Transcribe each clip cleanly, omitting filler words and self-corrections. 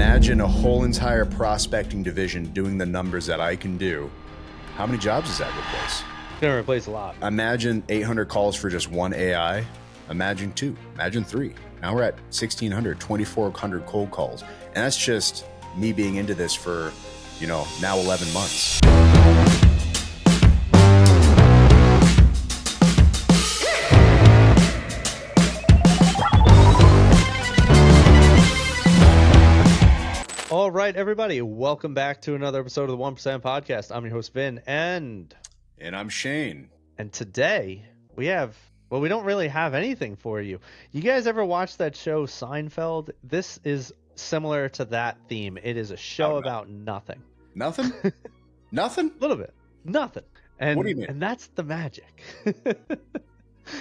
Imagine a whole entire prospecting division doing the numbers that I can do. How many jobs does that replace? It's going to replace a lot. Imagine 800 calls for just one AI. Imagine 2. Imagine 3. Now we're at 1,600, 2,400 cold calls. And that's just me being into this for, now 11 months. All right, everybody, welcome back to another episode of the 1% Podcast. I'm your host, Vin, and I'm Shane. And today we don't really have anything for you. You guys ever watch that show Seinfeld? This is similar to that theme. It is a show about nothing. Nothing? Nothing? A little bit. Nothing. And, what do you mean? And that's the magic.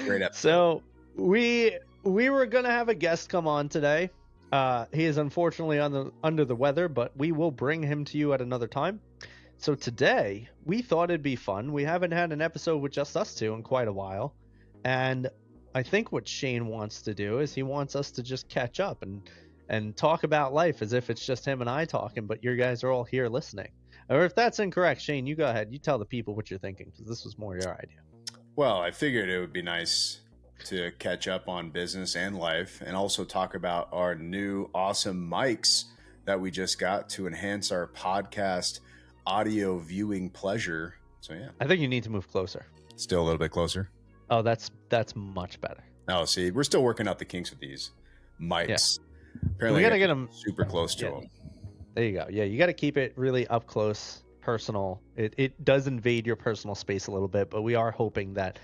Great episode. So we were going to have a guest come on today. He is unfortunately under the weather, but we will bring him to you at another time. So today, we thought it'd be fun. We haven't had an episode with just us two in quite a while. And I think what Shane wants to do is he wants us to just catch up and talk about life as if it's just him and I talking, but you guys are all here listening. Or if that's incorrect, Shane, you go ahead. You tell the people what you're thinking, because this was more your idea. Well, I figured it would be nice to catch up on business and life, and also talk about our new awesome mics that we just got to enhance our podcast audio viewing pleasure. So yeah, I think you need to move closer. Still a little bit closer. Oh, that's much better. Oh, see, we're still working out the kinks with these mics. Yeah. Apparently, we gotta get them super close to them. There you go. Yeah, you got to keep it really up close, personal. It does invade your personal space a little bit, but we are hoping that,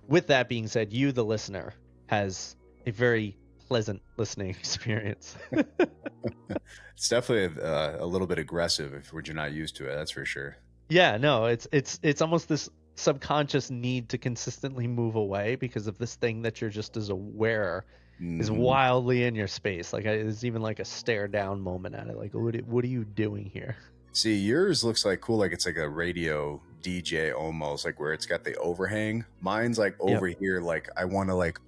with that being said, you, the listener, has a very pleasant listening experience. It's definitely a little bit aggressive if you're not used to it. That's for sure. Yeah, no, it's almost this subconscious need to consistently move away because of this thing that you're just as aware is wildly in your space. Like there's even like a stare down moment at it. Like, what are you doing here? See, yours looks like cool. Like it's like a radio DJ almost, like where it's got the overhang. Mine's like over here. Like I want to like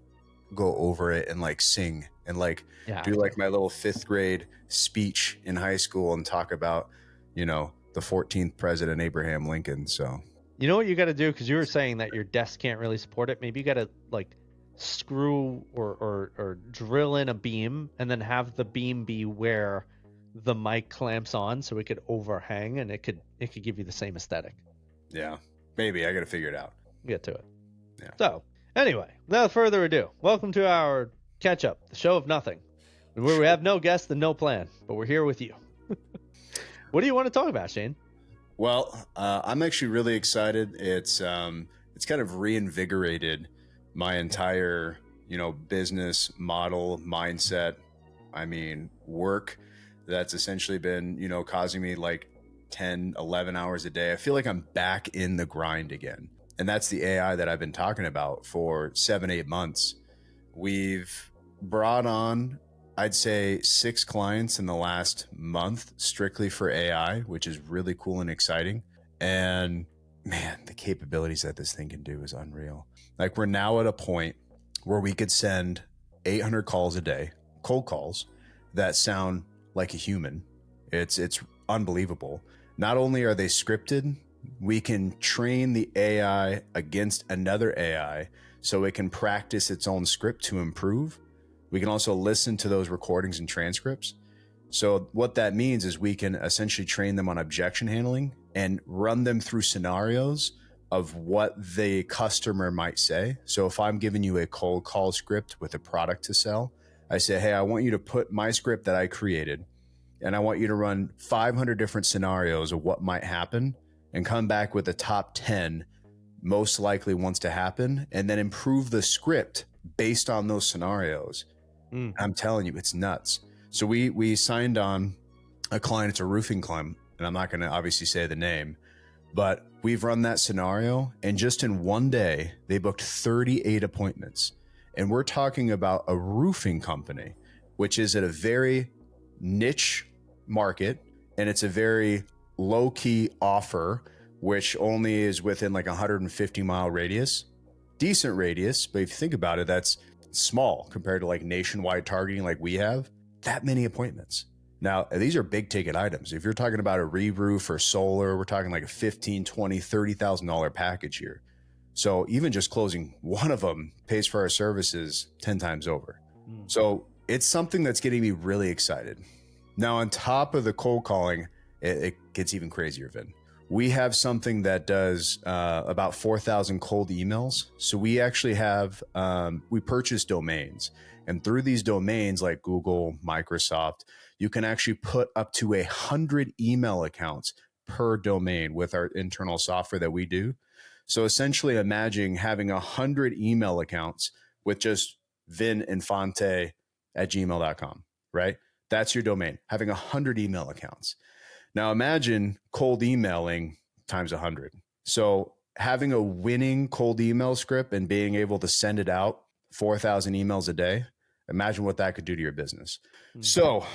go over it and like sing and like do like my little 5th grade speech in high school and talk about, the 14th president, Abraham Lincoln. So you know what you got to do? Because you were saying that your desk can't really support it. Maybe you got to like screw or drill in a beam and then have the beam be where the mic clamps on, so it could overhang and it could give you the same aesthetic. Yeah, maybe I got to figure it out. Get to it. Yeah. So anyway, without further ado, welcome to our catch up, the show of nothing, where we have no guest and no plan, but we're here with you. What do you want to talk about, Shane? Well, I'm actually really excited. It's kind of reinvigorated my entire, business model, mindset. I mean, work that's essentially been, causing me like 10, 11 hours a day. I feel like I'm back in the grind again. And that's the AI that I've been talking about for 7-8 months. We've brought on, I'd say, 6 clients in the last month strictly for AI, which is really cool and exciting. And man, the capabilities that this thing can do is unreal. Like we're now at a point where we could send 800 calls a day, cold calls that sound like a human. It's unbelievable. Not only are they scripted, we can train the AI against another AI so it can practice its own script to improve. We can also listen to those recordings and transcripts. So what that means is we can essentially train them on objection handling and run them through scenarios of what the customer might say. So if I'm giving you a cold call script with a product to sell, I say, hey, I want you to put my script that I created, and I want you to run 500 different scenarios of what might happen and come back with the top 10 most likely wants to happen, and then improve the script based on those scenarios. I'm telling you, it's nuts. So we signed on a client. It's a roofing client, and I'm not going to obviously say the name, but we've run that scenario, and just in one day, they booked 38 appointments. And we're talking about a roofing company, which is at a very niche market, and it's a very low-key offer, which only is within like 150-mile radius. Decent radius, but if you think about it, that's small compared to like nationwide targeting like we have. That many appointments. Now, these are big ticket items. If you're talking about a re-roof or solar, we're talking like a 15, 20, $30,000 package here. So even just closing one of them pays for our services 10 times over. So it's something that's getting me really excited. Now, on top of the cold calling, it gets even crazier, Vin. We have something that does about 4,000 cold emails. So we actually have, we purchase domains. And through these domains like Google, Microsoft, you can actually put up to 100 email accounts per domain with our internal software that we do. So essentially imagine having 100 email accounts with just vininfante at gmail.com, right? That's your domain, having 100 email accounts. Now imagine cold emailing times 100. So having a winning cold email script and being able to send it out 4,000 emails a day, imagine what that could do to your business. So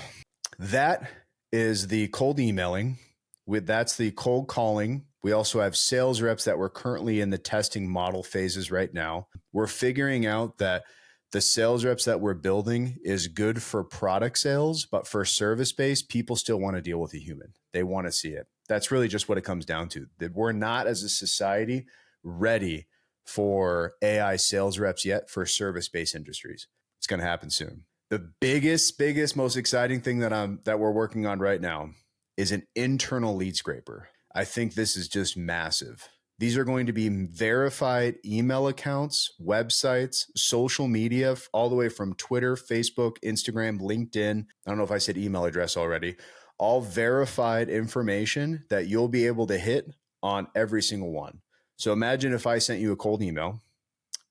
that is the cold emailing. That's the cold calling. We also have sales reps that we're currently in the testing model phases right now. We're figuring out that the sales reps that we're building is good for product sales, but for service based, people still want to deal with a human. They want to see it. That's really just what it comes down to. That we're not, as a society, ready for AI sales reps yet for service based industries. It's going to happen soon. The biggest, most exciting thing that we're working on right now is an internal lead scraper. I think this is just massive. These are going to be verified email accounts, websites, social media, all the way from Twitter, Facebook, Instagram, LinkedIn. I don't know if I said email address already. All verified information that you'll be able to hit on every single one. So imagine if I sent you a cold email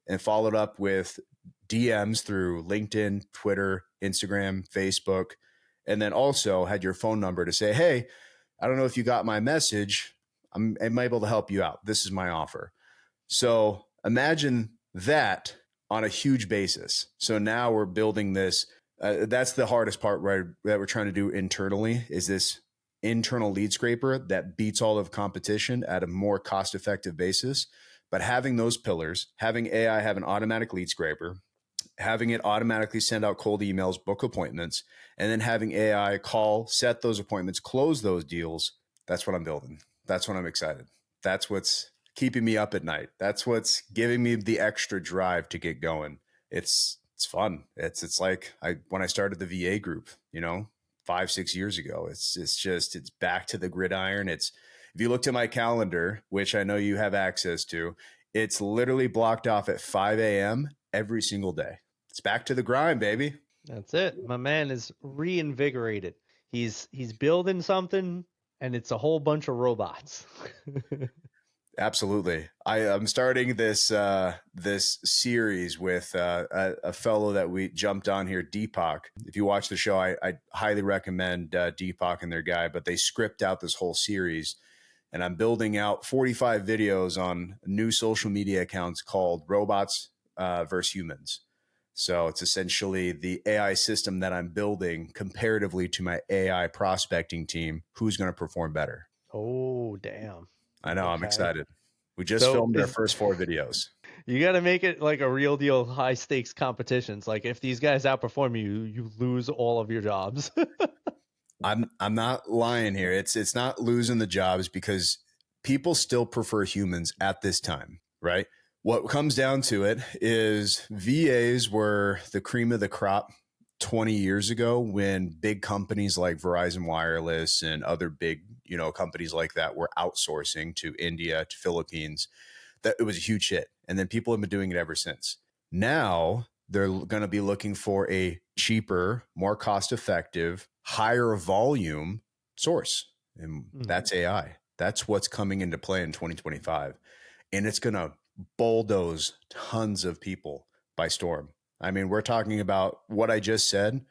and followed up with DMs through LinkedIn, Twitter, Instagram, Facebook, and then also had your phone number to say, hey, I don't know if you got my message. I'm able to help you out. This is my offer. So imagine that on a huge basis. So now we're building this. That's the hardest part, right? That we're trying to do internally is this internal lead scraper that beats all of competition at a more cost-effective basis. But having those pillars, having AI have an automatic lead scraper, having it automatically send out cold emails, book appointments, and then having AI call, set those appointments, close those deals. That's what I'm building. That's what I'm excited. That's what's keeping me up at night. That's what's giving me the extra drive to get going. It's fun. It's like when I started the VA group, 5-6 years ago. It's back to the gridiron. If you looked at my calendar, which I know you have access to, it's literally blocked off at 5 a.m. every single day. It's back to the grind, baby. That's it. My man is reinvigorated. He's building something, and it's a whole bunch of robots. Absolutely. I'm starting this series with a fellow that we jumped on here, Deepak. If you watch the show, I highly recommend Deepak and their guy, but they script out this whole series. And I'm building out 45 videos on new social media accounts called Robots versus Humans. So it's essentially the AI system that I'm building comparatively to my AI prospecting team. Who's going to perform better? Oh, damn. I know. Okay. I'm excited. We just filmed our first 4 videos. You got to make it like a real deal high stakes competitions. Like if these guys outperform you, you lose all of your jobs. I'm not lying here. It's not losing the jobs because people still prefer humans at this time, right? What comes down to it is VAs were the cream of the crop 20 years ago when big companies like Verizon Wireless and other big, companies like that were outsourcing to India, to Philippines. That it was a huge hit. And then people have been doing it ever since. Now they're going to be looking for a cheaper, more cost-effective, higher volume source. And that's AI. That's what's coming into play in 2025. And it's going to bulldoze tons of people by storm. I mean, we're talking about what I just said.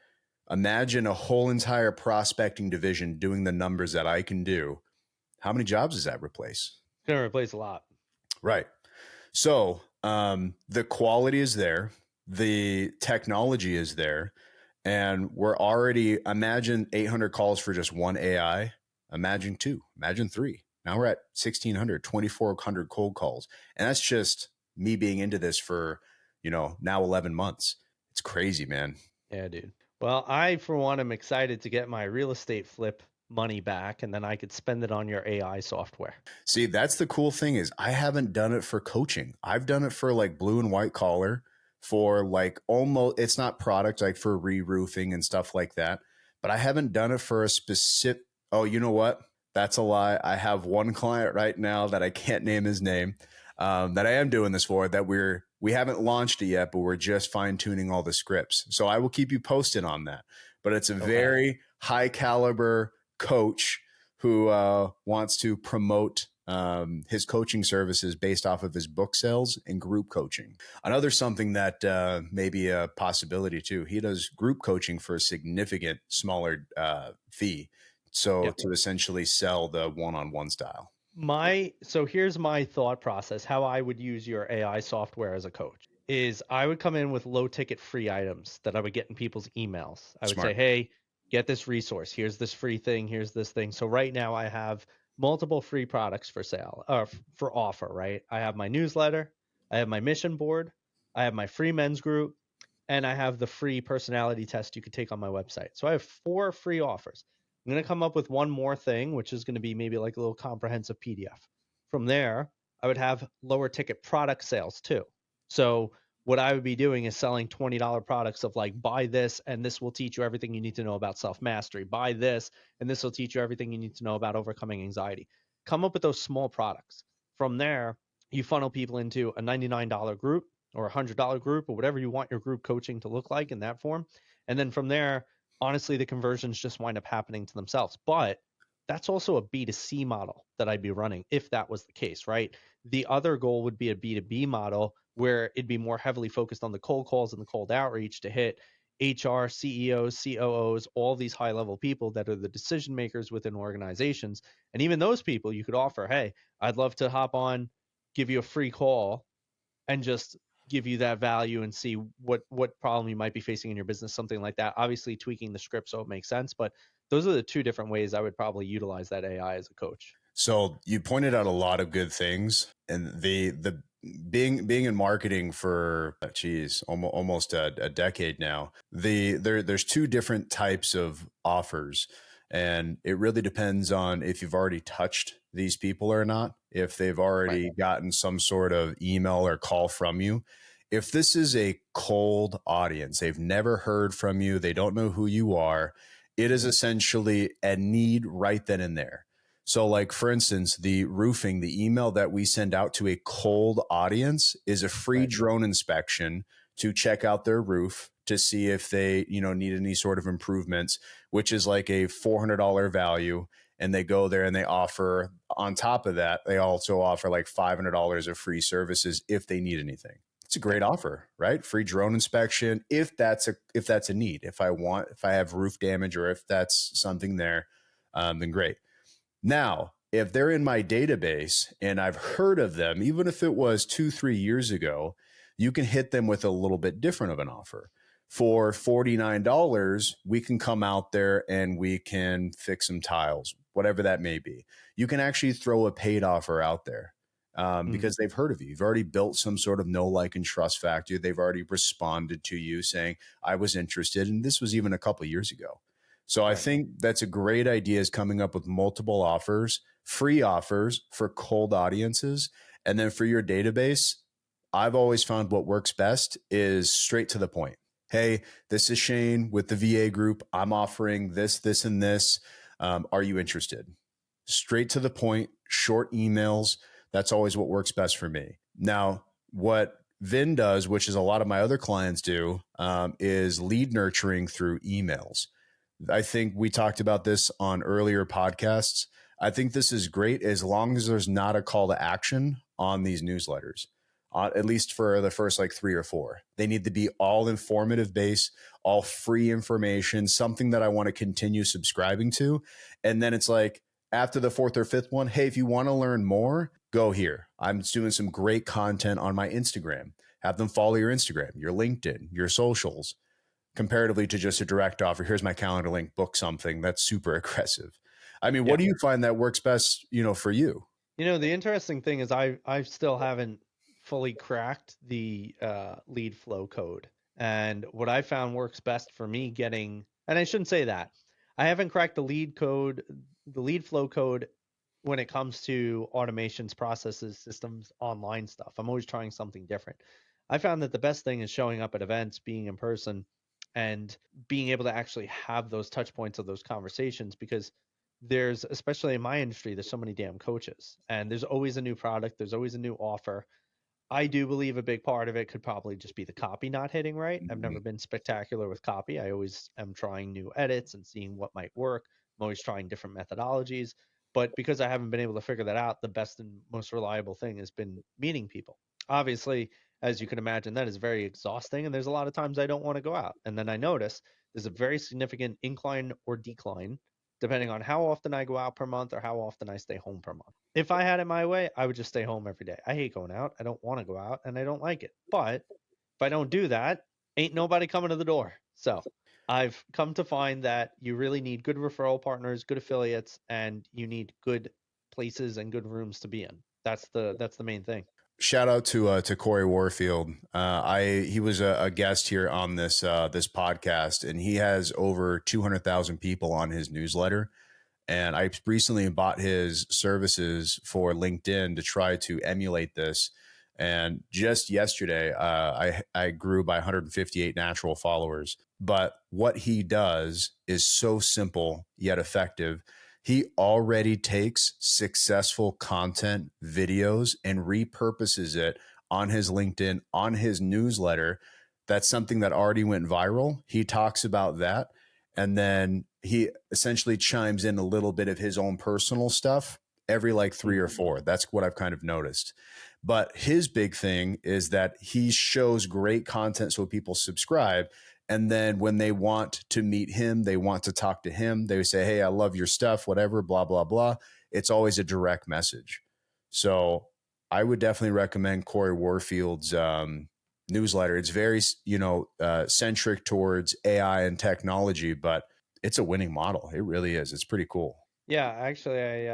Imagine a whole entire prospecting division doing the numbers that I can do. How many jobs does that replace? It's going to replace a lot. Right. So the quality is there. The technology is there. And we're already, imagine 800 calls for just one AI. Imagine 2, imagine 3. Now we're at 1,600, 2,400 cold calls. And that's just me being into this for, now 11 months. It's crazy, man. Yeah, dude. Well, I, for one, am excited to get my real estate flip money back, and then I could spend it on your AI software. See, that's the cool thing is I haven't done it for coaching. I've done it for like blue and white collar for like almost it's not product like for re-roofing and stuff like that. But I haven't done it for a specific oh, you know what? That's a lie. I have one client right now that I can't name his name that I am doing this for that we haven't launched it yet, but we're just fine tuning all the scripts. So I will keep you posted on that. But it's a Okay. very high caliber coach who wants to promote his coaching services based off of his book sales and group coaching. Another something that may be a possibility too. He does group coaching for a significant smaller fee. So Yep. to essentially sell the one-on-one style. So here's my thought process, how I would use your AI software as a coach is I would come in with low ticket free items that I would get in people's emails. I would say, Smart. "Hey, get this resource. Here's this free thing, here's this thing." So right now I have multiple free products for sale or for offer, right? I have my newsletter, I have my mission board, I have my free men's group, and I have the free personality test you could take on my website. So I have 4 free offers. I'm going to come up with one more thing, which is going to be maybe like a little comprehensive PDF. From there, I would have lower ticket product sales too. So what I would be doing is selling $20 products of like, buy this and this will teach you everything you need to know about self mastery. Buy this and this will teach you everything you need to know about overcoming anxiety. Come up with those small products. From there, you funnel people into a $99 group or a $100 group or whatever you want your group coaching to look like in that form. And then from there, honestly, the conversions just wind up happening to themselves. But that's also a B2C model that I'd be running if that was the case, right? The other goal would be a B2B model where it'd be more heavily focused on the cold calls and the cold outreach to hit HR, CEOs, COOs, all these high level people that are the decision makers within organizations. And even those people, you could offer, hey, I'd love to hop on, give you a free call, and just give you that value and see what problem you might be facing in your business, something like that. Obviously tweaking the script so it makes sense, but those are the 2 different ways I would probably utilize that AI as a coach. So you pointed out a lot of good things, and the being in marketing for geez almost a decade now. There's 2 different types of offers, and it really depends on if you've already touched these people or not. If they've Right. already gotten some sort of email or call from you. If this is a cold audience, they've never heard from you, they don't know who you are. It is Mm-hmm. essentially a need right then and there. So, like for instance, the roofing, the email that we send out to a cold audience is a free Right. drone inspection to check out their roof to see if they, need any sort of improvements, which is like a $400 value. And they go there and they offer on top of that, they also offer like $500 of free services if they need anything. It's a Yep. great offer, right? Free drone inspection if that's a need. If I have roof damage or if that's something there, then great. Now, if they're in my database and I've heard of them, even if it was 2, 3 years ago, you can hit them with a little bit different of an offer. For $49, we can come out there and we can fix some tiles, whatever that may be. You can actually throw a paid offer out there Mm-hmm. because they've heard of you. You've already built some sort of know, like, and trust factor. They've already responded to you saying, I was interested. And this was even a couple of years ago. So I Right. think that's a great idea is coming up with multiple offers, free offers for cold audiences. And then for your database, I've always found what works best is straight to the point. Hey, this is Shane with the VA group. I'm offering this, this, and this. Are you interested? Straight to the point, short emails. That's always what works best for me. Now, what Vin does, which is a lot of my other clients do, is lead nurturing through emails. I think we talked about this on earlier podcasts. I think this is great as long as there's not a call to action on these newsletters, at least for the first like 3 or 4. They need to be all informative base, all free information, something that I want to continue subscribing to. And then it's like after the 4th or 5th one, hey, if you want to learn more, go here. I'm doing some great content on my Instagram. Have them follow your Instagram, your LinkedIn, your socials comparatively to just a direct offer. Here's my calendar link, book something. That's super aggressive. I mean, what Yeah. do you find that works best, for you? The interesting thing is I still haven't fully cracked the lead flow code. And what I found works best for me getting, and I shouldn't say that, I haven't cracked the lead flow code when it comes to automations, processes, systems, online stuff. I'm always trying something different. I found that the best thing is showing up at events, being in person, and being able to actually have those touch points of those conversations because there's, especially in my industry, there's so many damn coaches and there's always a new product, there's always a new offer. I do believe a big part of it could probably just be the copy not hitting right. I've never Mhm. been spectacular with copy. I always am trying new edits and seeing what might work. I'm always trying different methodologies. But because I haven't been able to figure that out, the best and most reliable thing has been meeting people. Obviously, as you can imagine, that is very exhausting. And there's a lot of times I don't want to go out. And then I notice there's a very significant incline or decline depending on how often I go out per month or how often I stay home per month. If I had it my way, I would just stay home every day. I hate going out. I don't want to go out and I don't like it. But if I don't do that, ain't nobody coming to the door. So I've come to find that you really need good referral partners, good affiliates, and you need good places and good rooms to be in. That's the main thing. Shout out to Corey Warfield. He was a guest here on this podcast, and he has over 200,000 people on his newsletter. And I recently bought his services for LinkedIn to try to emulate this. And just yesterday, I grew by 158 natural followers. But what he does is so simple yet effective. He already takes successful content videos and repurposes it on his LinkedIn, on his newsletter. That's something that already went viral. He talks about that. And then he essentially chimes in a little bit of his own personal stuff every like three or four. That's what I've kind of noticed. But his big thing is that he shows great content so people subscribe. And then when they want to meet him, they want to talk to him, they say, hey, I love your stuff, whatever, blah, blah, blah. It's always a direct message. So I would definitely recommend Corey Warfield's newsletter. It's very, centric towards AI and technology, but it's a winning model. It really is. It's pretty cool. Yeah, actually,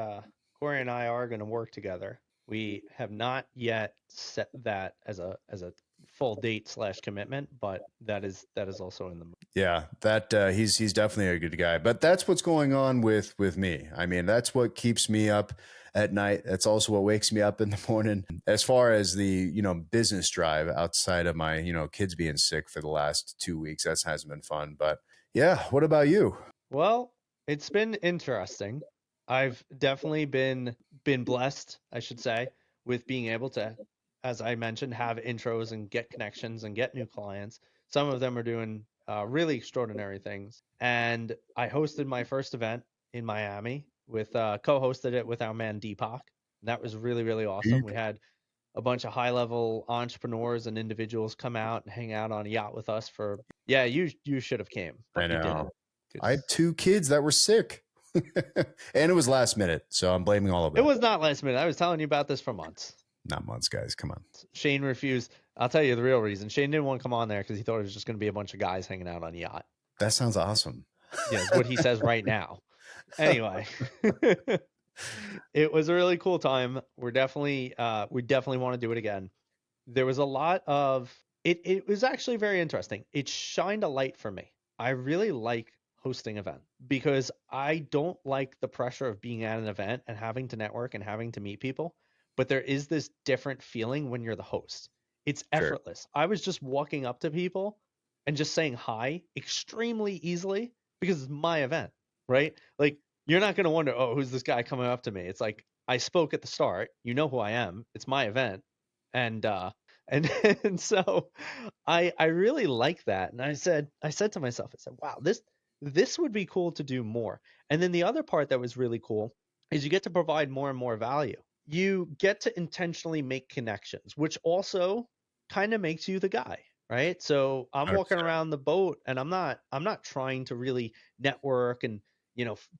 Corey and I are going to work together. We have not yet set that as a full date slash commitment, but that is also in the. Yeah, that he's definitely a good guy. But that's what's going on with me. I mean, that's what keeps me up at night. That's also what wakes me up in the morning. As far as the business drive outside of my kids being sick for the last 2 weeks, that hasn't been fun. But yeah, what about you? Well, it's been interesting. I've definitely been blessed, I should say, with being able to, as I mentioned, have intros and get connections and get new clients. Some of them are doing really extraordinary things. And I hosted my first event in Miami with co-hosted it with our man Deepak. And that was really, really awesome. We had a bunch of high-level entrepreneurs and individuals come out and hang out on a yacht with us for. Yeah, you should have came, I but you know. didn't. I had 2 kids that were sick. And it was last minute, so I'm blaming all of It that. was not last minute. I was telling you about this for months. Not months, guys. Come on. Shane refused. I'll tell you the real reason. Shane didn't want to come on there because he thought it was just going to be a bunch of guys hanging out on a yacht. That sounds awesome. Yeah, it's what he says right now. Anyway, it was a really cool time. We definitely want to do it again. There was a lot of it. It was actually very interesting. It shined a light for me. I really like hosting event because I don't like the pressure of being at an event and having to network and having to meet people. But there is this different feeling when you're the host. It's Sure. effortless. I was just walking up to people and just saying hi extremely easily because it's my event, right? Like you're not going to wonder, oh, who's this guy coming up to me? It's like I spoke at the start. You know who I am. It's my event. And and and so I really like that. And I said to myself, I said, wow, this would be cool to do more. And then the other part that was really cool is you get to provide more and more value. You get to intentionally make connections, which also kind of makes you the guy, right? So I'm walking 100%. around the boat and I'm not trying to really network and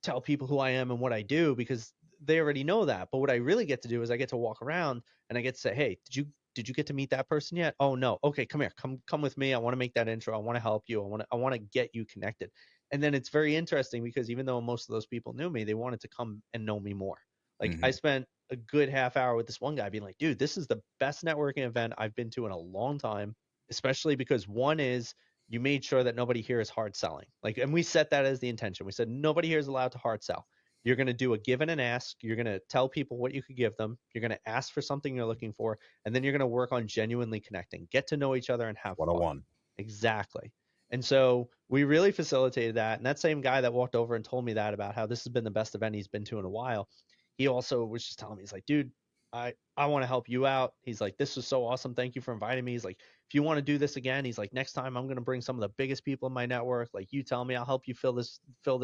tell people who I am and what I do because they already know that. But what I really get to do is I get to walk around and I get to say, hey, did you get to meet that person yet? Oh no. Okay, come here. Come with me. I want to make that intro. I want to help you. I want to get you connected. And then it's very interesting because even though most of those people knew me, they wanted to come and know me more. Like I spent a good half hour with this one guy being like, dude, this is the best networking event I've been to in a long time. especially because one is you made sure that nobody here is hard selling. Like, and we set that as the intention. We said nobody here is allowed to hard sell. You're going to do a give and an ask. You're going to tell people what you could give them. You're going to ask for something you're looking for, and then you're going to work on genuinely connecting, get to know each other, and have fun. 101. Exactly. And so we really facilitated that. And that same guy that walked over and told me that about how this has been the best event he's been to in a while, he also was just telling me, he's like, dude, I want to help you out. He's like, this was so awesome. Thank you for inviting me. He's like, if you want to do this again, he's like, next time I'm going to bring some of the biggest people in my network. Like, you tell me, I'll help you fill this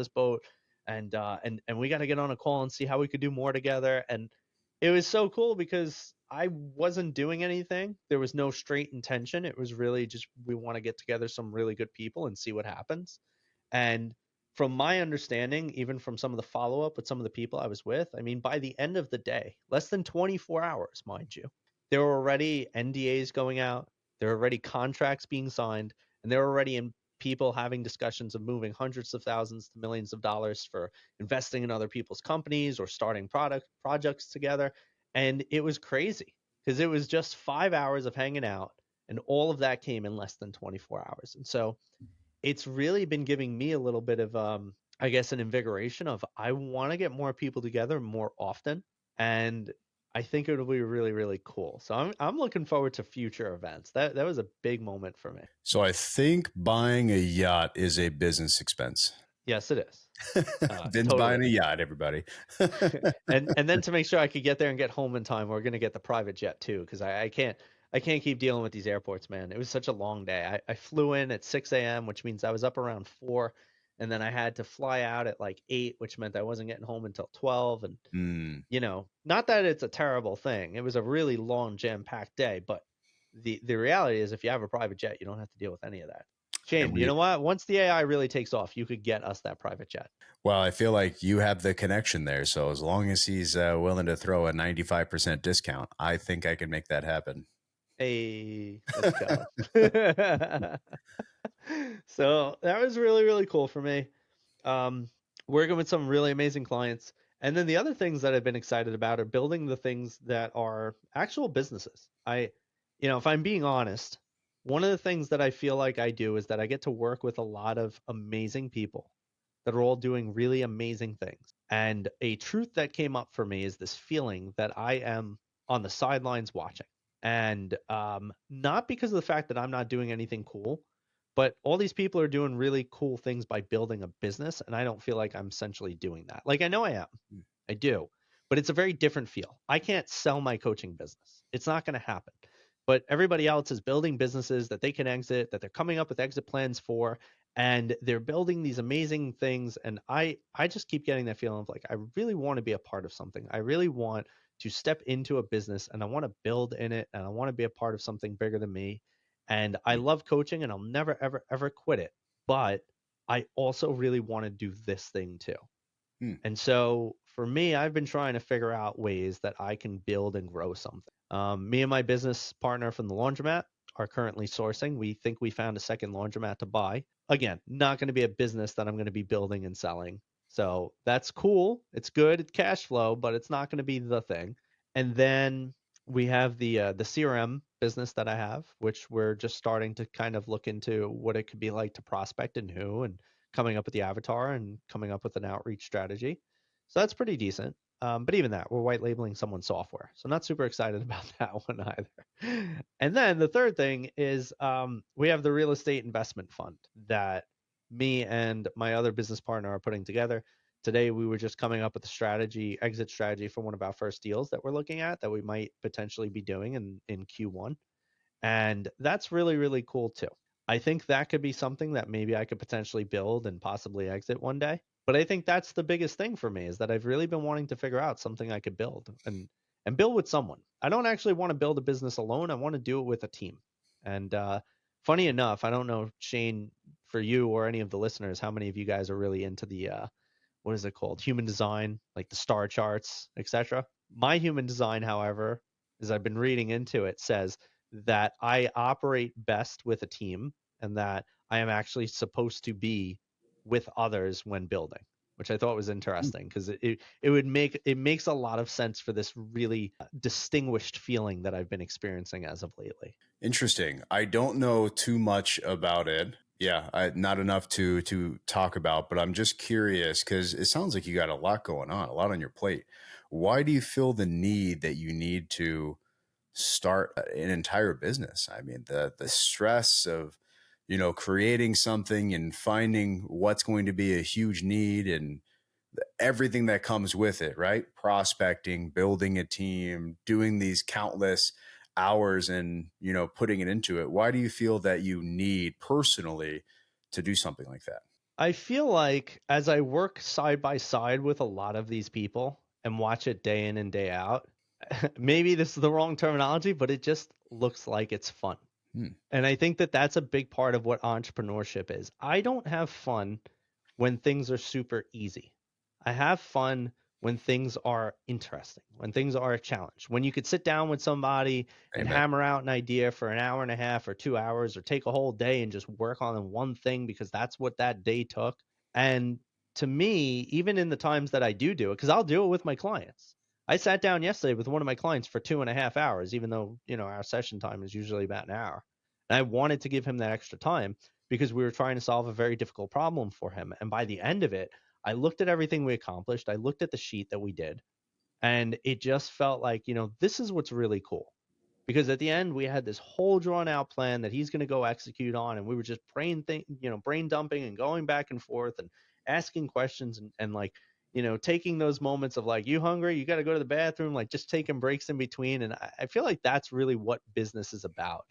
boat. And we got to get on a call and see how we could do more together. And it was so cool because I wasn't doing anything. There was no straight intention. It was really just, we want to get together some really good people and see what happens. And from my understanding, even from some of the follow up with some of the people I was with, I mean, by the end of the day, less than 24 hours, mind you, there were already NDAs going out, there were already contracts being signed, and there were already in people having discussions of moving hundreds of thousands to millions of dollars for investing in other people's companies or starting projects together. And it was crazy because it was just 5 hours of hanging out, and all of that came in less than 24 hours. And so it's really been giving me a little bit of I guess an invigoration of, I want to get more people together more often, and I think it'll be really, really cool. So I'm looking forward to future events. That was a big moment for me. So I think buying a yacht is a business expense. Yes, it is. Vin's Totally. buying a yacht, everybody. And then to make sure I could get there and get home in time, we're gonna get the private jet too, because I can't keep dealing with these airports, man. It was such a long day. I flew in at 6 a.m., which means I was up around 4, and then I had to fly out at like 8, which meant I wasn't getting home until 12. And not that it's a terrible thing. It was a really long, jam-packed day, but the reality is, if you have a private jet, you don't have to deal with any of that. And Shane, you know what? Once the AI really takes off, you could get us that private jet. Well, I feel like you have the connection there. So as long as he's willing to throw a 95% discount, I think I can make that happen. Hey, let's go. So that was really, really cool for me. Working with some really amazing clients. And then the other things that I've been excited about are building the things that are actual businesses. If I'm being honest, one of the things that I feel like I do is that I get to work with a lot of amazing people that are all doing really amazing things. And a truth that came up for me is this feeling that I am on the sidelines watching. And not because of the fact that I'm not doing anything cool, but all these people are doing really cool things by building a business, and I don't feel like I'm essentially doing that. Like, I know I am. I do. But it's a very different feel. I can't sell my coaching business. It's not going to happen. But everybody else is building businesses that they can exit, that they're coming up with exit plans for, and they're building these amazing things. And I just keep getting that feeling of like, I really want to be a part of something. I really want to step into a business, and I want to build in it, and I want to be a part of something bigger than me. And I love coaching, and I'll never, ever, ever quit it. But I also really want to do this thing too. And so for me, I've been trying to figure out ways that I can build and grow something. Me and my business partner from the laundromat are currently sourcing. We think we found a second laundromat to buy. Again, not going to be a business that I'm going to be building and selling. So that's cool. It's good. It's cash flow, but it's not going to be the thing. And then we have the CRM business that I have, which we're just starting to kind of look into what it could be like to prospect and who, and coming up with the avatar and coming up with an outreach strategy. So that's pretty decent. But even that, we're white labeling someone's software. So not super excited about that one either. And then the third thing is we have the real estate investment fund that me and my other business partner are putting together. Today, we were just coming up with a exit strategy for one of our first deals that we're looking at that we might potentially be doing in Q1. And that's really, really cool too. I think that could be something that maybe I could potentially build and possibly exit one day. But I think that's the biggest thing for me, is that I've really been wanting to figure out something I could build and build with someone. I don't actually want to build a business alone. I want to do it with a team. And funny enough, I don't know, Shane, for you or any of the listeners, how many of you guys are really into the what is it called? Human design, like the star charts, etc. My human design, however, as I've been reading into it, says that I operate best with a team, and that I am actually supposed to be with others when building. which I thought was interesting because it makes a lot of sense for this really distinguished feeling that I've been experiencing as of lately. Interesting. I don't know too much about it. Yeah, not enough to talk about, but I'm just curious because it sounds like you got a lot going on, a lot on your plate. Why do you feel the need that you need to start an entire business? I mean, the stress of, creating something and finding what's going to be a huge need and everything that comes with it, right? Prospecting, building a team, doing these countless hours and, putting it into it. Why do you feel that you need personally to do something like that? I feel like as I work side by side with a lot of these people and watch it day in and day out, maybe this is the wrong terminology, but it just looks like it's fun. Hmm. And I think that that's a big part of what entrepreneurship is. I don't have fun when things are super easy. I have fun when things are interesting, when things are a challenge, when you could sit down with somebody and Amen. hammer out an idea for an hour and a half or 2 hours or take a whole day and just work on one thing because that's what that day took. And to me, even in the times that I do it, because I'll do it with my clients. I sat down yesterday with one of my clients for 2.5 hours, even though, our session time is usually about an hour. And I wanted to give him that extra time because we were trying to solve a very difficult problem for him. And by the end of it, I looked at everything we accomplished. I looked at the sheet that we did, and it just felt like, this is what's really cool. Because at the end, we had this whole drawn out plan that he's going to go execute on, and we were just brain dumping and going back and forth and asking questions and like, taking those moments of like, you hungry? You got to go to the bathroom, like just taking breaks in between. And I feel like that's really what business is about.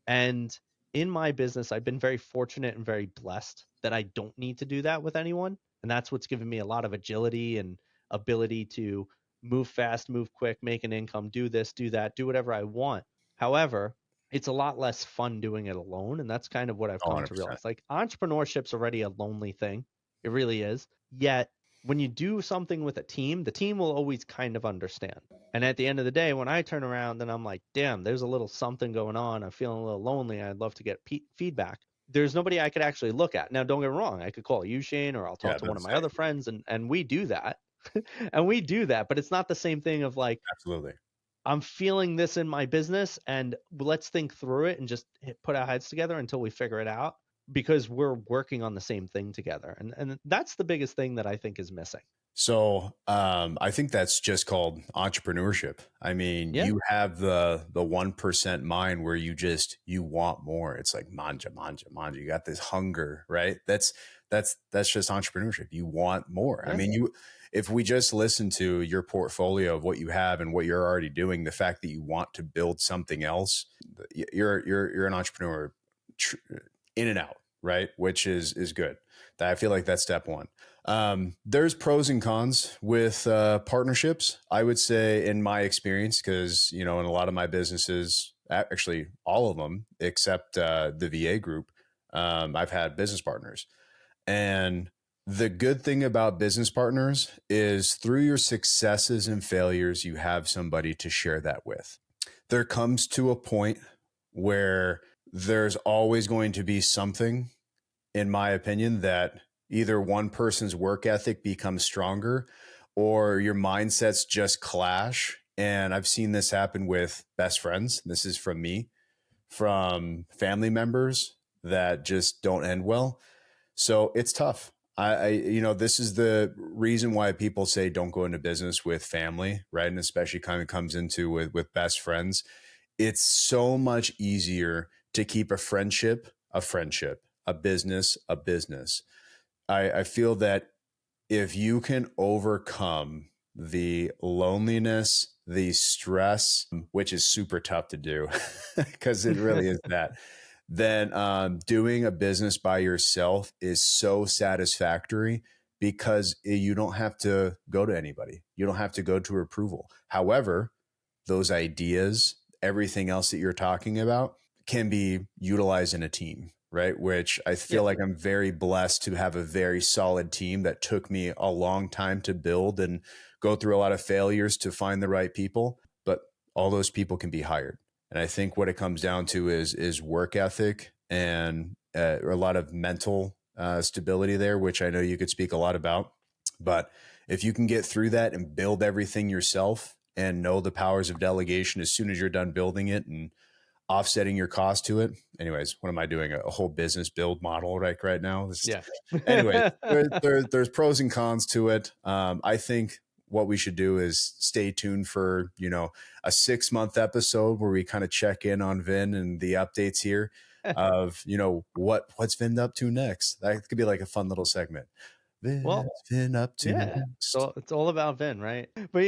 And in my business, I've been very fortunate and very blessed that I don't need to do that with anyone. And that's what's given me a lot of agility and ability to move fast, move quick, make an income, do this, do that, do whatever I want. However, it's a lot less fun doing it alone. And that's kind of what I've come to 100%. realize. Like entrepreneurship's already a lonely thing. It really is. Yet when you do something with a team, the team will always kind of understand. And at the end of the day, when I turn around and I'm like, damn, there's a little something going on. I'm feeling a little lonely. I'd love to get feedback. There's nobody I could actually look at. Now, don't get me wrong. I could call you, Shane, or I'll Yeah, talk to one of that's my other friends, and we do that. And we do that. But it's not the same thing of like, absolutely. I'm feeling this in my business and let's think through it and just put our heads together until we figure it out because we're working on the same thing together. And that's the biggest thing that I think is missing. So I think that's just called entrepreneurship. I mean, Yeah. you have the 1% mind where you want more. It's like manja, manja, manja. You got this hunger, right? That's just entrepreneurship. You want more. I Yeah. mean, if we just listen to your portfolio of what you have and what you're already doing, the fact that you want to build something else, you're an entrepreneur in and out, right? Which is good. I feel like that's step one. There's pros and cons with partnerships. I would say, in my experience, because in a lot of my businesses, actually all of them except the VA group, I've had business partners. And the good thing about business partners is through your successes and failures, you have somebody to share that with. There comes to a point where there's always going to be something, in my opinion, that either one person's work ethic becomes stronger or your mindsets just clash. And I've seen this happen with best friends. This is from me, from family members that just don't end well. So it's tough. This is the reason why people say don't go into business with family, right? And especially kind of comes into with best friends. It's so much easier to keep a friendship, a business. I feel that if you can overcome the loneliness, the stress, which is super tough to do because it really is that, then doing a business by yourself is so satisfactory because you don't have to go to anybody. You don't have to go to approval. However, those ideas, everything else that you're talking about can be utilized in a team, right? Which I Yeah. feel like I'm very blessed to have a very solid team that took me a long time to build and go through a lot of failures to find the right people, but all those people can be hired. And I think what it comes down to is work ethic and a lot of mental stability there, which I know you could speak a lot about. But if you can get through that and build everything yourself and know the powers of delegation as soon as you're done building it and offsetting your cost to it. Anyways, what am I doing? A whole business build model right now. Yeah. Anyways, there's pros and cons to it. I think what we should do is stay tuned for, a 6-month episode where we kind of check in on Vin and the updates here of, what's Vin up to next. That could be like a fun little segment. Well, What's Vin up to yeah. next? So it's all about Vin, right? But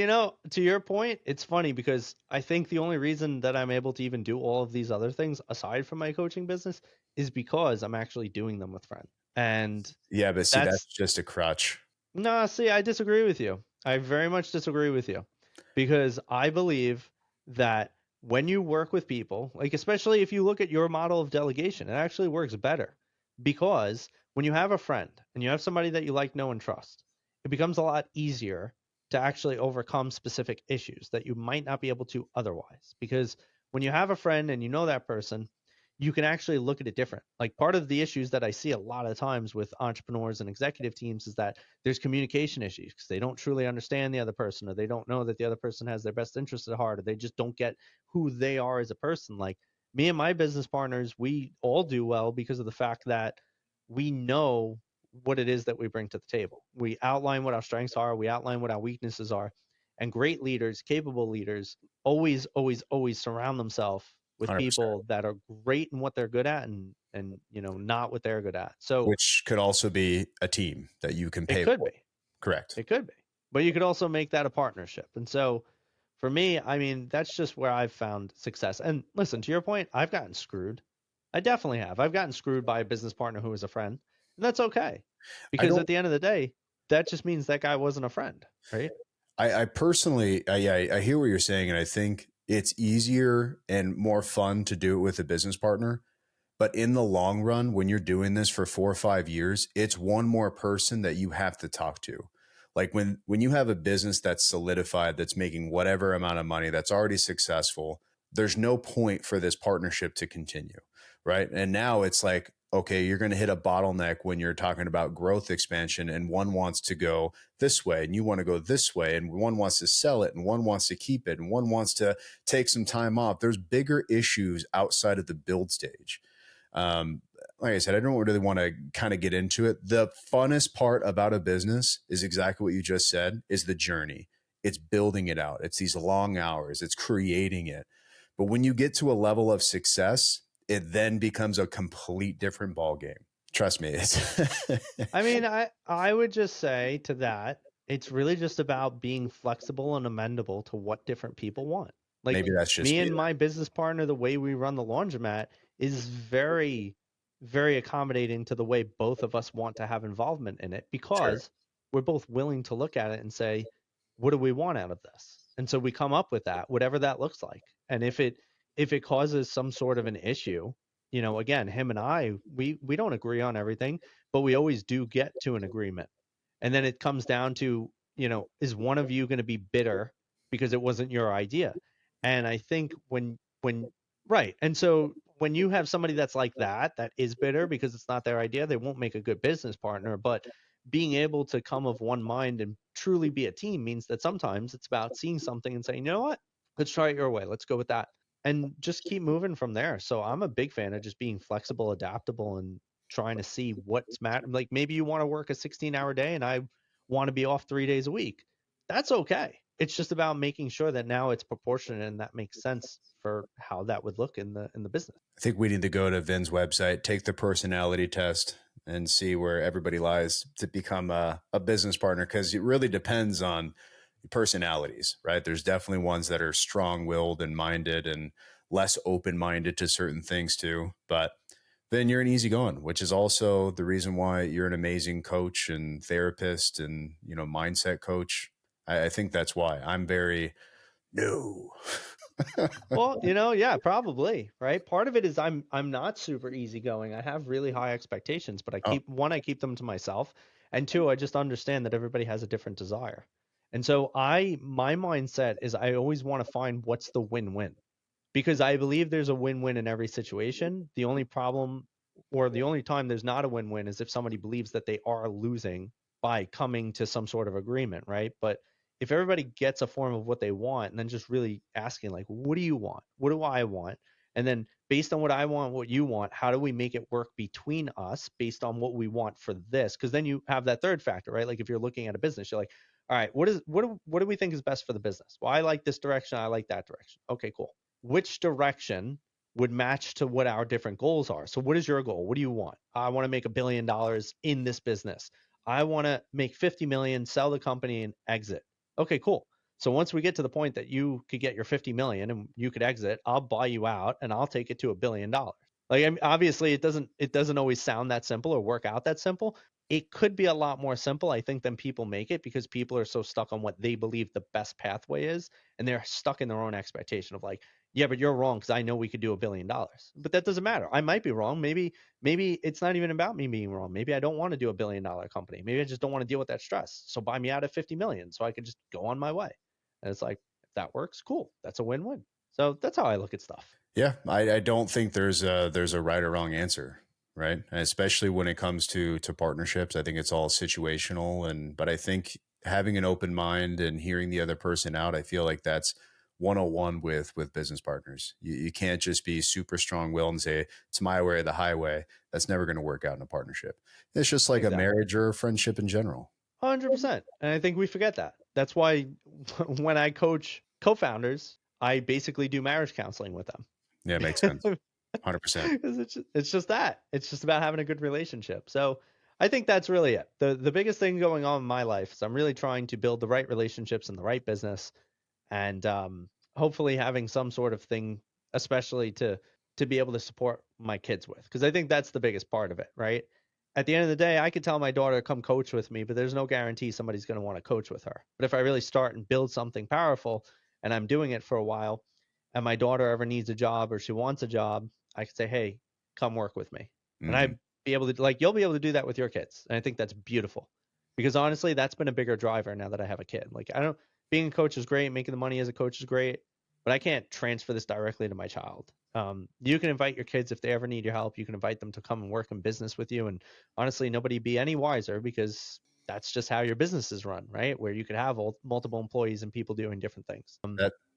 to your point, it's funny because I think the only reason that I'm able to even do all of these other things aside from my coaching business is because I'm actually doing them with friends. And Yeah, but see, that's that's just a crutch. no, see, I disagree with you. I very much disagree with you because I believe that when you work with people, like especially if you look at your model of delegation, it actually works better because when you have a friend and you have somebody that you like, know, and trust, it becomes a lot easier to actually overcome specific issues that you might not be able to otherwise. Because when you have a friend and you know that person, you can actually look at it different. Like part of the issues that I see a lot of times with entrepreneurs and executive teams is that there's communication issues because they don't truly understand the other person, or they don't know that the other person has their best interests at heart, or they just don't get who they are as a person. Like me and my business partners, we all do well because of the fact that we know what it is that we bring to the table. We outline what our strengths are, we outline what our weaknesses are. And great leaders, capable leaders, always, always, always surround themselves with 100%. people that are great in what they're good at and not what they're good at. So Which could also be a team that you can it pay could for. be. Correct. It could be. But you could also make that a partnership. And so for me, I mean, that's just where I've found success. And listen, to your point, I've gotten screwed. I definitely have. I've gotten screwed by a business partner who was a friend. And that's okay. I Because don't. at the end of the day, that just means that guy wasn't a friend, right? I personally, I hear what you're saying, and I think it's easier and more fun to do it with a business partner. But in the long run, when you're doing this for 4 or 5 years, it's one more person that you have to talk to. Like when you have a business that's solidified, that's making whatever amount of money, that's already successful, there's no point for this partnership to continue, right? And now it's like, okay, you're going to hit a bottleneck when you're talking about growth expansion, and one wants to go this way and you want to go this way, and one wants to sell it and one wants to keep it and one wants to take some time off. There's bigger issues outside of the build stage. um, like I said, I don't really want to kind of get into it. The funnest part about a business is exactly what you just said, is the journey. It's building it out. It's these long hours. It's creating it. But when you get to a level of success, it then becomes a complete different ball game. Trust me. It's I mean, I would just say to that, it's really just about being flexible and amendable to what different people want. Like maybe that's just me me. and my business partner, the way we run the laundromat is very, very accommodating to the way both of us want to have involvement in it Sure. because we're both willing to look at it and say, what do we want out of this? And so we come up with that, whatever that looks like. And if it causes some sort of an issue, again, him and I, we don't agree on everything, but we always do get to an agreement. And then it comes down to, is one of you going to be bitter because it wasn't your idea? And I think when right. And so when you have somebody that's like that is bitter because it's not their idea, they won't make a good business partner. But being able to come of one mind and truly be a team means that sometimes it's about seeing something and saying, you know what, let's try it your way. Let's go with that. And just keep moving from there. So I'm a big fan of just being flexible, adaptable, and trying to see what's matter. Like maybe you want to work a 16-hour day and I want to be off 3 days a week. That's okay. It's just about making sure that now it's proportionate and that makes sense for how that would look in the business. I think we need to go to Vin's website, take the personality test, and see where everybody lies to become a business partner, because it really depends on personalities, right? There's definitely ones that are strong willed and minded and less open minded to certain things too. But then you're an easygoing, which is also the reason why you're an amazing coach and therapist and, mindset coach. I think that's why I'm very no. Well, yeah, probably, right? Part of it is I'm not super easygoing. I have really high expectations, but Oh, I keep them to myself, and two, I just understand that everybody has a different desire. And so my mindset is I always want to find what's the win-win because I believe there's a win-win in every situation. The only problem or the only time there's not a win-win is if somebody believes that they are losing by coming to some sort of agreement, right? But if everybody gets a form of what they want and then just really asking, like, what do you want? What do I want? And then based on what I want, what you want, how do we make it work between us based on what we want for this? Because then you have that third factor, right? Like if you're looking at a business, you're like, all right, what do we think is best for the business? Well, I like this direction, I like that direction. Okay, cool. Which direction would match to what our different goals are? So what is your goal? What do you want? I want to make $1 billion in this business. I want to make 50 million, sell the company and exit. Okay, cool. So once we get to the point that you could get your 50 million and you could exit, I'll buy you out and I'll take it to $1 billion. Like, I mean, obviously it doesn't always sound that simple or work out that simple. It could be a lot more simple, I think, than people make it, because people are so stuck on what they believe the best pathway is, and they're stuck in their own expectation of like, yeah, but you're wrong because I know we could do $1 billion. But that doesn't matter. I might be wrong. Maybe it's not even about me being wrong. Maybe I don't want to do $1 billion company. Maybe I just don't want to deal with that stress. So buy me out at 50 million so I can just go on my way. And it's like, if that works, cool. That's a win-win. So that's how I look at stuff. Yeah, I don't think there's a right or wrong answer, right? And especially when it comes to partnerships, I think it's all situational. But I think having an open mind and hearing the other person out, I feel like that's 101 with business partners. You can't just be super strong willed and say it's my way or the highway. That's never going to work out in a partnership. It's just like Exactly. a marriage or a friendship in general. 100%. And I think we forget that. That's why when I coach co-founders, I basically do marriage counseling with them. Yeah, it makes sense. 100%. It's just that. It's just about having a good relationship. So I think that's really it. The biggest thing going on in my life is I'm really trying to build the right relationships in the right business, and hopefully having some sort of thing, especially to be able to support my kids with, because I think that's the biggest part of it, right? At the end of the day, I could tell my daughter to come coach with me, but there's no guarantee somebody's going to want to coach with her. But if I really start and build something powerful, and I'm doing it for a while, and my daughter ever needs a job or she wants a job, I could say, hey, come work with me. And Hmm. I'd be able to, like, you'll be able to do that with your kids. And I think that's beautiful, because honestly, that's been a bigger driver now that I have a kid. Like, I don't, being a coach is great, making the money as a coach is great, but I can't transfer this directly to my child. You can invite your kids if they ever need your help. You can invite them to come and work in business with you. And honestly, nobody be any wiser, because that's just how your business is run, right? Where you could have multiple employees and people doing different things.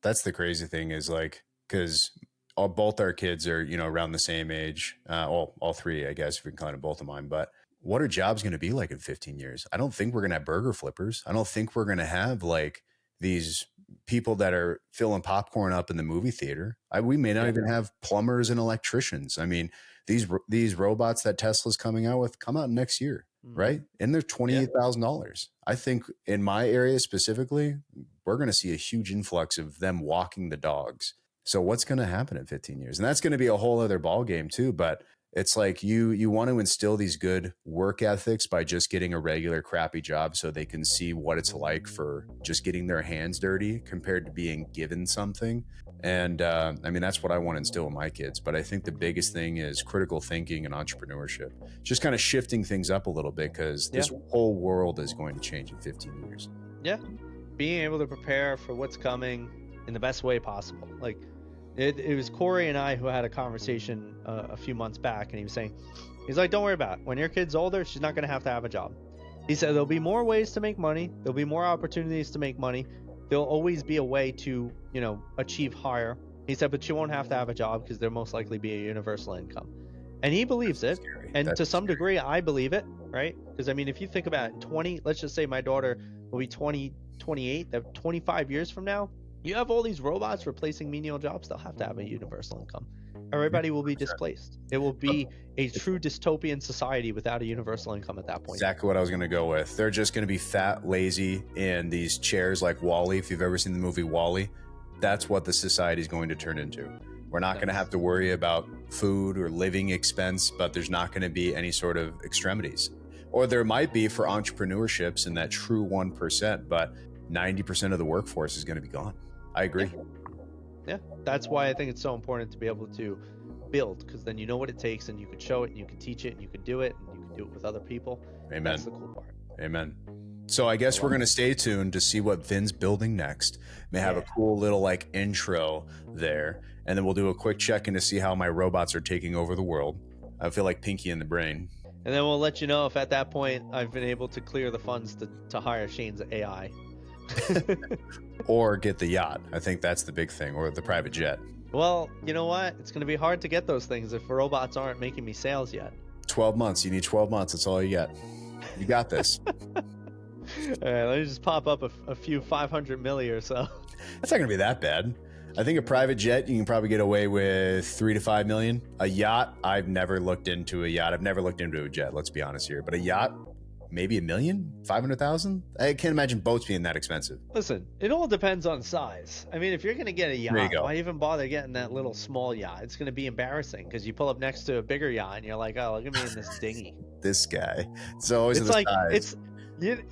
That's the crazy thing is like, because both our kids are, around the same age. All three, I guess, if we can count both of mine. But what are jobs going to be like in 15 years? I don't think we're going to have burger flippers. I don't think we're going to have like these people that are filling popcorn up in the movie theater. We may not Yeah. even have plumbers and electricians. I mean, these robots that Tesla's coming out with come out next year, right? And they're $28,000. I think in my area specifically, we're going to see a huge influx of them walking the dogs. So what's going to happen in 15 years? And that's going to be a whole other ball game too. But it's like you want to instill these good work ethics by just getting a regular crappy job so they can see what it's like for just getting their hands dirty compared to being given something. And I mean, that's what I want to instill in my kids. But I think the biggest thing is critical thinking and entrepreneurship, just kind of shifting things up a little bit, because this whole world is going to change in 15 years. Yeah. Being able to prepare for what's coming in the best way possible. Like, it was Corey and I who had a conversation a few months back, and he was saying, he's like, don't worry about it. When your kid's older, she's not going to have a job. He said there'll be more ways to make money. There'll be more opportunities to make money. There'll always be a way to, achieve higher. He said, but she won't have a job because there'll most likely be a universal income. And he believes it. Scary. And That's to some scary. degree, I believe it, right? Because I mean, if you think about it, let's just say my daughter will be 20, 28, 25 years from now, you have all these robots replacing menial jobs. They'll have to have a universal income. Everybody will be displaced. It will be a true dystopian society without a universal income at that point. Exactly what I was going to go with. They're just going to be fat, lazy in these chairs like Wall-E. If you've ever seen the movie Wall-E, that's what the society is going to turn into. We're not going to have to worry about food or living expense, but there's not going to be any sort of extremities. Or there might be for entrepreneurships in that true 1%, but 90% of the workforce is going to be gone. I agree. Yeah, that's why I think it's so important to be able to build, because then you know what it takes and you can show it and you can teach it and you can do it and you can do it with other people. Amen. That's the cool part. Amen. So I guess we're going to stay tuned to see what Vin's building next. May have a cool little like intro there. And then we'll do a quick check-in to see how my robots are taking over the world. I feel like Pinky in the Brain. And then we'll let you know if at that point I've been able to clear the funds to hire Shane's AI. Or get the yacht. I think that's the big thing, or the private jet. Well, you know what? It's going to be hard to get those things if robots aren't making me sales yet. 12 months. You need 12 months. That's all you get. You got this. All right, let me just pop up a few 500 milli or so. That's not going to be that bad. I think a private jet, you can probably get away with 3 to 5 million. A yacht, I've never looked into a yacht. I've never looked into a jet, let's be honest here. But a yacht, maybe $1 million, 500,000. I can't imagine boats being that expensive. Listen, it all depends on size. I mean, if you're going to get a There you yacht, go. why even bother getting that little small yacht? It's going to be embarrassing because you pull up next to a bigger yacht and you're like, oh, look at me in this dinghy. This guy. It's always It's the like, size. it's,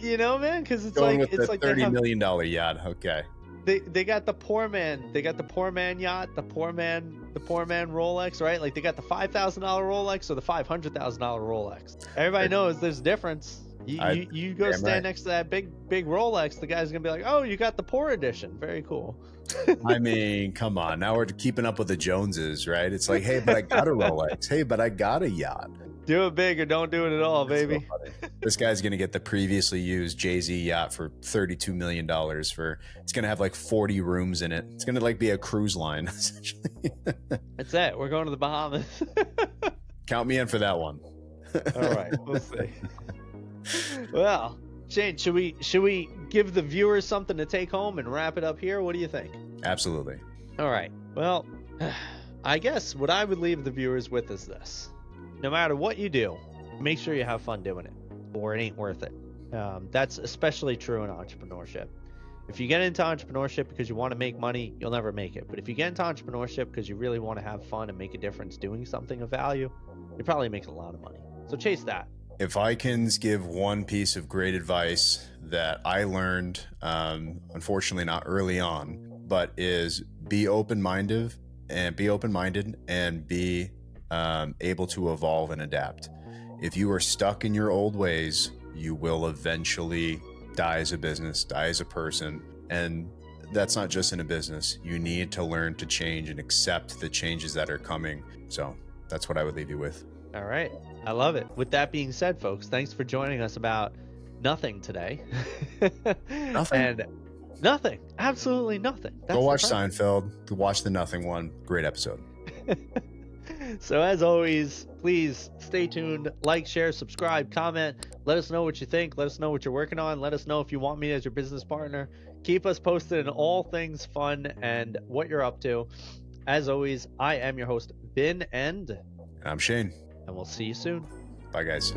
you know, man, because it's Going like, with it's the like $30 million yacht. Okay. they got the poor man yacht, the poor man Rolex, right? Like they got the $5,000 Rolex or the $500,000 Rolex. Everybody knows there's a difference. You go stand next to that big Rolex, the guy's gonna be like, oh, you got the poor edition, very cool. I mean, come on. Now we're keeping up with the Joneses, right? It's like, hey, but I got a Rolex. Hey, but I got a yacht. Do it big or don't do it at all, baby. So this guy's going to get the previously used Jay-Z yacht for $32 million it's going to have like 40 rooms in it. It's going to like be a cruise line, essentially. That's it. We're going to the Bahamas. Count me in for that one. All right. We'll see. Well, Shane, should we give the viewers something to take home and wrap it up here? What do you think? Absolutely. All right. Well, I guess what I would leave the viewers with is this. No matter what you do, make sure you have fun doing it, or it ain't worth it. That's especially true in entrepreneurship. If you get into entrepreneurship because you want to make money, you'll never make it. But if you get into entrepreneurship because you really want to have fun and make a difference doing something of value, you're probably making a lot of money. So chase that. If I can give one piece of great advice that I learned, unfortunately not early on, but is be open-minded and be able to evolve and adapt. If you are stuck in your old ways, you will eventually die as a business, die as a person. And that's not just in a business. You need to learn to change and accept the changes that are coming. So that's what I would leave you with. All right. I love it. With that being said, folks, thanks for joining us about nothing today. Nothing. And nothing. Absolutely nothing. That's Go watch the premise. Seinfeld. Watch the Nothing one. Great episode. So as always, please stay tuned, like, share, subscribe, comment, let us know what you think, let us know what you're working on, let us know if you want me as your business partner. Keep us posted in all things fun and what you're up to. As always, I am your host, Ben, and I'm Shane. we'll see you soon. Bye, guys.